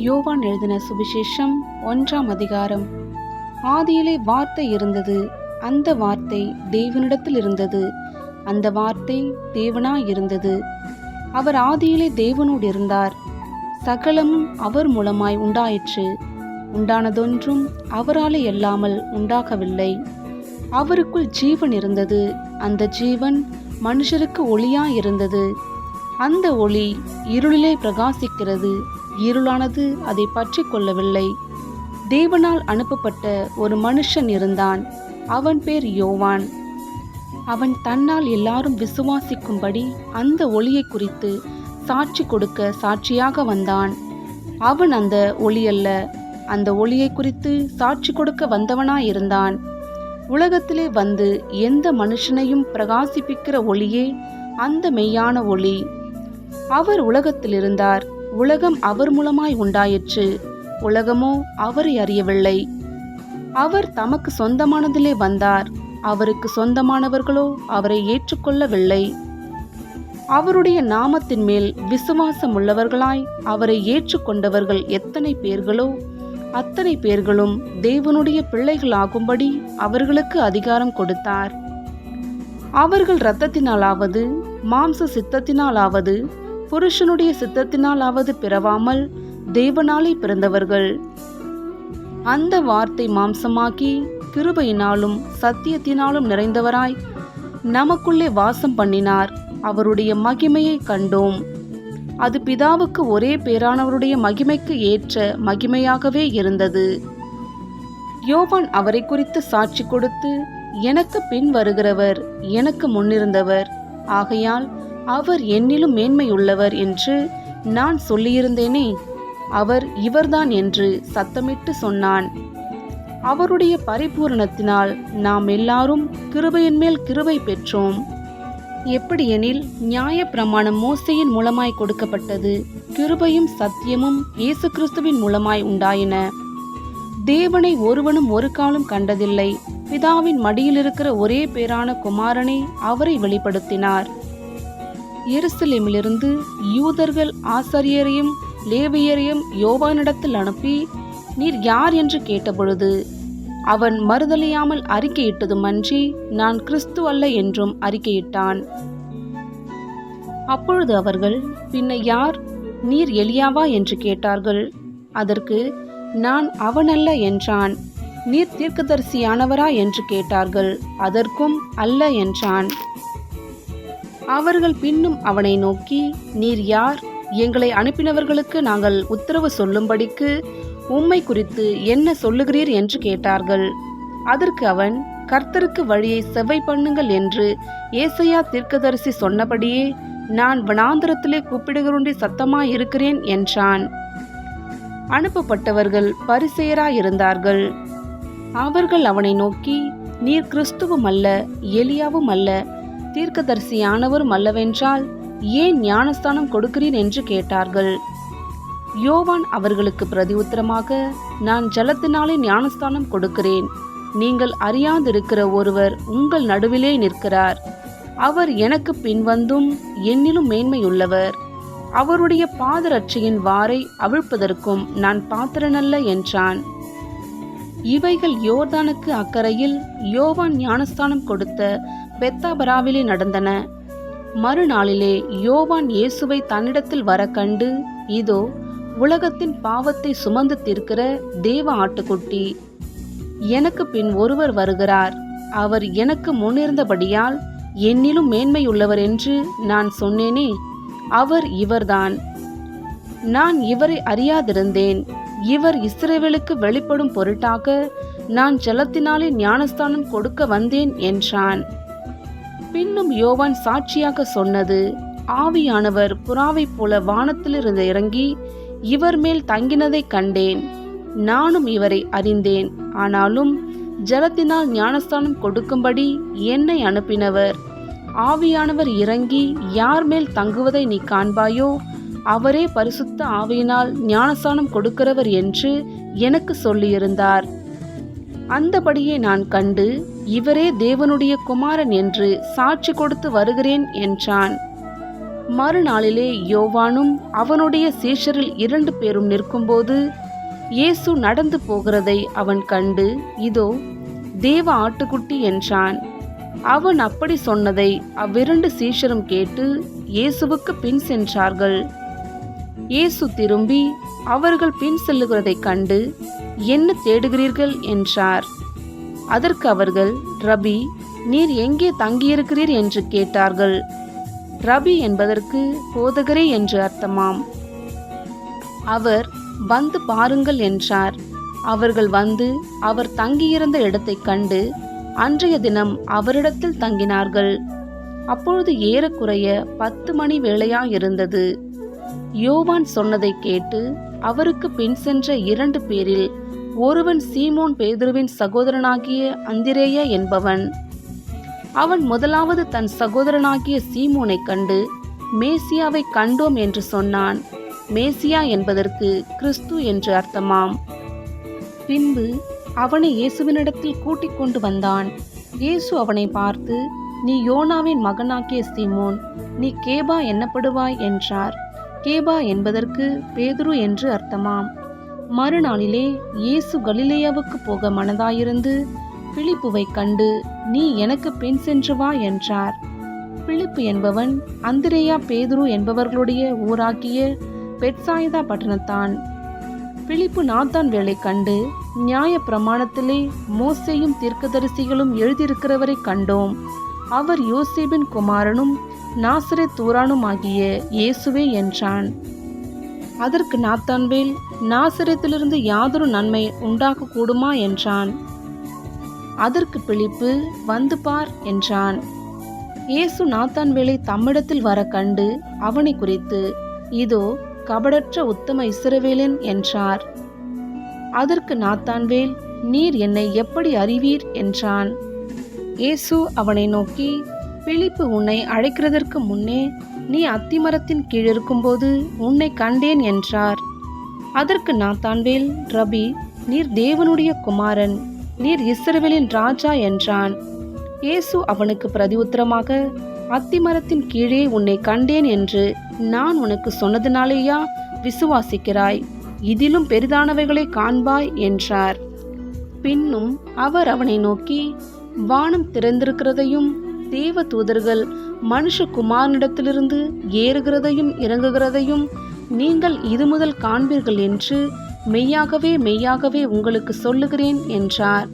யோவான் எழுதின சுவிசேஷம் 1ஆம் அதிகாரம். ஆதியிலே வார்த்தை இருந்தது, அந்த வார்த்தை தேவனிடத்தில் இருந்தது, அந்த வார்த்தை தேவனாய் இருந்தது. அவர் ஆதியிலே தேவனோடு இருந்தார். சகலமும் அவர் மூலமாய் உண்டாயிற்று. உண்டானதொன்றும் அவராலே அல்லாமல் உண்டாகவில்லை. அவருக்குள் ஜீவன் இருந்தது, அந்த ஜீவன் மனுஷருக்கு ஒளியாய் இருந்தது. அந்த ஒளி இருளிலே பிரகாசிக்கிறது, இருளானது அதை பற்றி கொள்ளவில்லை. தேவனால் அனுப்பப்பட்ட ஒரு மனுஷன் இருந்தான், அவன் பேர் யோவான். அவன் தன்னால் எல்லாரும் விசுவாசிக்கும்படி அந்த ஒளியை குறித்து சாட்சி கொடுக்க சாட்சியாக வந்தான். அவன் அந்த ஒளி அல்ல, அந்த ஒளியை குறித்து சாட்சி கொடுக்க வந்தவனாயிருந்தான். உலகத்திலே வந்து எந்த மனுஷனையும் பிரகாசிப்பிக்கிற ஒளியே அந்த மெய்யான ஒளி. அவர் உலகத்தில் இருந்தார், உலகம் அவர் மூலமாய் உண்டாயிற்று, உலகமோ அவரை அறியவில்லை. அவர் தமக்கு சொந்தமானதிலே வந்தார், அவருக்கு சொந்தமானவர்களோ அவரை ஏற்றுக்கொள்ளவில்லை. அவருடைய நாமத்தின் மேல் விசுவாசம் உள்ளவர்களாய் அவரை ஏற்றுக்கொண்டவர்கள் எத்தனை பேர்களோ அத்தனை பேர்களும் தேவனுடைய பிள்ளைகளாகும்படி அவர்களுக்கு அதிகாரம் கொடுத்தார். அவர்கள் இரத்தத்தினாலாவது மாம்ச சித்தத்தினாலாவது புருஷனுடைய சித்தத்தினாலாவது பிறவாமல் தேவனாலே பிறந்தவர்கள். அந்த வார்த்தை மாம்சமாகி கிருபையினாலும் சத்தியத்தினாலும் நிறைந்தவராய் நமக்குள்ளே வாசம் பண்ணினார். அவருடைய மகிமையை கண்டோம். அது பிதாவுக்கு ஒரே பேரானவருடைய மகிமைக்கு ஏற்ற மகிமையாகவே இருந்தது. யோவான் அவரை குறித்து சாட்சி கொடுத்து, எனக்கு பின் வருகிறவர் எனக்கு முன்னிருந்தவர், ஆகையால் அவர் என்னிலும் மேன்மையுள்ளவர் என்று நான் சொல்லியிருந்தேனே, அவர் இவர்தான் என்று சத்தமிட்டு சொன்னான். அவருடைய பரிபூரணத்தினால் நாம் எல்லாரும் கிருபையின் மேல் கிருபை பெற்றோம். எப்படியெனில் நியாய பிரமாணம் மோசேயின் மூலமாய் கொடுக்கப்பட்டது, கிருபையும் சத்தியமும் இயேசு கிறிஸ்துவின் மூலமாய் உண்டாயின. தேவனை ஒருவனும் ஒரு காலம் கண்டதில்லை. பிதாவின் மடியில் இருக்கிற ஒரே பேரான குமாரனே அவரை வெளிப்படுத்தினார். எருசலேமிலிருந்து யூதர்கள் ஆசாரியரையும் லேவியரையும் யோவானிடத்தில் அனுப்பி, நீர் யார் என்று கேட்டபொழுது அவன் மறுதலியாமல் அறிக்கையிட்டதுமன்றி நான் கிறிஸ்து அல்ல என்றும் அறிக்கையிட்டான். அப்பொழுது அவர்கள், பின்ன யார், நீர் எலியாவா என்று கேட்டார்கள். அதற்கு நான் அவனல்ல என்றான். நீர் தீர்க்கதரிசியானவரா என்று கேட்டார்கள். அதற்கும் அல்ல என்றான். அவர்கள் பின்னும் அவனை நோக்கி, நீர் யார், எங்களை அனுப்பினவர்களுக்கு நாங்கள் உத்தரவு சொல்லும்படிக்கு உம்மை குறித்து என்ன சொல்லுகிறீர் என்று கேட்டார்கள். அதற்கு அவன், கர்த்தருக்கு வழியை செவ்வை பண்ணுங்கள் என்று ஏசாயா தீர்க்கதரிசி சொன்னபடியே நான் வனாந்தரத்திலே கூப்பிடுகிறோண்டி சத்தமாயிருக்கிறேன் என்றான். அனுப்பப்பட்டவர்கள் பரிசேயராயிருந்தார்கள். அவர்கள் அவனை நோக்கி, நீர் கிறிஸ்துவும் அல்ல, எலியாவும் அல்ல, தீர்க்கதரிசியானவரும் அல்லவென்றால் ஏன் ஞானஸ்தானம் கொடுக்கிறீர் என்று கேட்டார்கள். யோவான் அவர்களுக்கு பிரதி உத்தரமாக, நான் ஜலத்தினாலே ஞானஸ்தானம் கொடுக்கிறேன், நீங்கள் அறியாதிருக்கிற ஒருவர் உங்கள் நடுவிலே நிற்கிறார், அவர் எனக்கு பின்வந்தும் என்னிலும் மேன்மையுள்ளவர், அவருடைய பாதரட்சையின் வாரை அவிழ்ப்பதற்கும் நான் பாத்திரனல்ல என்றான். இவைகள் யோர்தானுக்கு அக்கறையில் யோவான் ஞானஸ்தானம் கொடுத்த பெத்தாபராவிலே நடந்தன. மறுநாளிலே யோவான் இயேசுவை தன்னிடத்தில் வர கண்டு, இதோ உலகத்தின் பாவத்தை சுமந்து தீர்க்கிற தேவ ஆட்டுக்குட்டி, எனக்கு பின் ஒருவர் வருகிறார், அவர் எனக்கு முன்னிருந்தபடியால் என்னிலும் மேன்மையுள்ளவர் என்று நான் சொன்னேனே, அவர் இவர்தான். நான் இவரை அறியாதிருந்தேன். இவர் இஸ்ரவேலுக்கு வெளிப்படும் பொருட்டாக நான் ஜலத்தினாலே ஞானஸ்தானம் கொடுக்க வந்தேன் என்றான். பின்னும் யோவான் சாட்சியாக சொன்னது, ஆவியானவர் புறாவைப் போல வானத்திலிருந்து இறங்கி இவர் மேல் தங்கினதை கண்டேன். நானும் இவரை அறிந்தேன், ஆனாலும் ஜலத்தினால் ஞானஸ்தானம் கொடுக்கும்படி என்னை அனுப்பினவர், ஆவியானவர் இறங்கி யார் மேல் தங்குவதை நீ காண்பாயோ அவரே பரிசுத்த ஆவியினால் ஞானஸ்தானம் கொடுக்கிறவர் என்று எனக்கு சொல்லியிருந்தார். அந்தபடியே நான் கண்டு இவரே தேவனுடைய குமாரன் என்று சாட்சி கொடுத்து வருகிறேன் என்றான். மறுநாளிலே யோவானும் அவனுடைய சீஷரில் 2 பேரும் நிற்கும்போது இயேசு நடந்து போகிறதை அவன் கண்டு, இதோ தேவ ஆட்டுக்குட்டி என்றான். அவன் அப்படி சொன்னதை அவ்விரண்டு சீஷரும் கேட்டு இயேசுவுக்கு பின் சென்றார்கள். இயேசு திரும்பி அவர்கள் பின் செல்லுகிறதைக் கண்டு, என்ன தேடுகிறீர்கள் என்றார். அதற்கு அவர்கள், ரபி, நீர் எங்கே தங்கியிருக்கிறீர் என்று கேட்டார்கள். ரபி என்பதற்கு போதகரே என்று அர்த்தமாம். அவர், வந்து பாருங்கள் என்றார். அவர்கள் வந்து அவர் தங்கியிருந்த இடத்தைக் கண்டு அன்றைய தினம் அவரிடத்தில் தங்கினார்கள். அப்பொழுது ஏறக்குறைய 10 மணி வேளையாயிருந்தது. யோவான் சொன்னதை கேட்டு அவருக்கு பின் சென்ற 2 பேரில் ஒருவன் சீமோன் பேதுருவின் சகோதரனாகிய அந்திரேயா என்பவன். அவன் முதலாவது தன் சகோதரனாகிய சீமோனை கண்டு, மேசியாவை கண்டோம் என்று சொன்னான். மேசியா என்பதற்கு கிறிஸ்து என்று அர்த்தமாம். பின்பு அவனை இயேசுவினிடத்தில் கூட்டிக் கொண்டு வந்தான். இயேசு அவனை பார்த்து, நீ யோனாவின் மகனாகிய சீமோன், நீ கேபா என்னப்படுவாய் என்றார். கேபா என்பதற்கு பேதுரு என்று அர்த்தமாம். மறுநாளிலே இயேசு கலிலேயாவுக்கு போக மனதாயிருந்து பிலிப்புவை கண்டு, நீ எனக்கு பின் சென்று வா என்றார். பிலிப்பு என்பவன் அந்திரேயா பேதுரு என்பவர்களுடைய ஊராகிய பெத்சாயிதா பட்டணத்தான். பிலிப்பு நாத்தான் வேலை கண்டு, நியாய பிரமாணத்திலே மோசேயும் தீர்க்கதரிசிகளும் எழுதியிருக்கிறவரை கண்டோம், அவர் யோசேபின் குமாரனும் நாசரேத் ஊரானும் ஆகிய இயேசுவே என்றான். அதற்கு நாத்தான்வேல், நாசரேத்திலிருந்து யாதொரு நன்மை உண்டாக கூடுமா என்றான். அதற்கு பிலிப்பு, வந்து பார் என்றான். இயேசு நாத்தான்வேலை தம்மிடத்தில் வர கண்டு அவனை குறித்து, இதோ கபடற்ற உத்தம இஸ்ரவேலன் என்றார். அதற்கு நாத்தான்வேல், நீர் என்னை எப்படி அறிவீர் என்றான். இயேசு அவனை நோக்கி, பிலிப்பு உன்னை அழைக்கிறதற்கு முன்னே நீ அத்திமரத்தின் கீழ் இருக்கும்போது உன்னை கண்டேன் என்றார். அதற்கு நாத்தான்வேல், ரபி, நீர் தேவனுடைய குமாரன், நீர் இஸ்ரவேலின் ராஜா என்றான். இயேசு அவனுக்கு பிரதியுத்தரமாக, அத்திமரத்தின் கீழே உன்னை கண்டேன் என்று நான் உனக்கு சொன்னதினாலேயா விசுவாசிக்கிறாய்? இதிலும் பெரிதானவைகளை காண்பாய் என்றார். பின்னும் அவர் அவனை நோக்கி, வானம் திறந்திருக்கிறதையும் தேவ தூதர்கள் மனுஷகுமாரனிடத்திலிருந்து ஏறுகிறதையும் இறங்குகிறதையும் நீங்கள் இது முதல் காண்பீர்கள் என்று மெய்யாகவே மெய்யாகவே உங்களுக்கு சொல்லுகிறேன் என்றார்.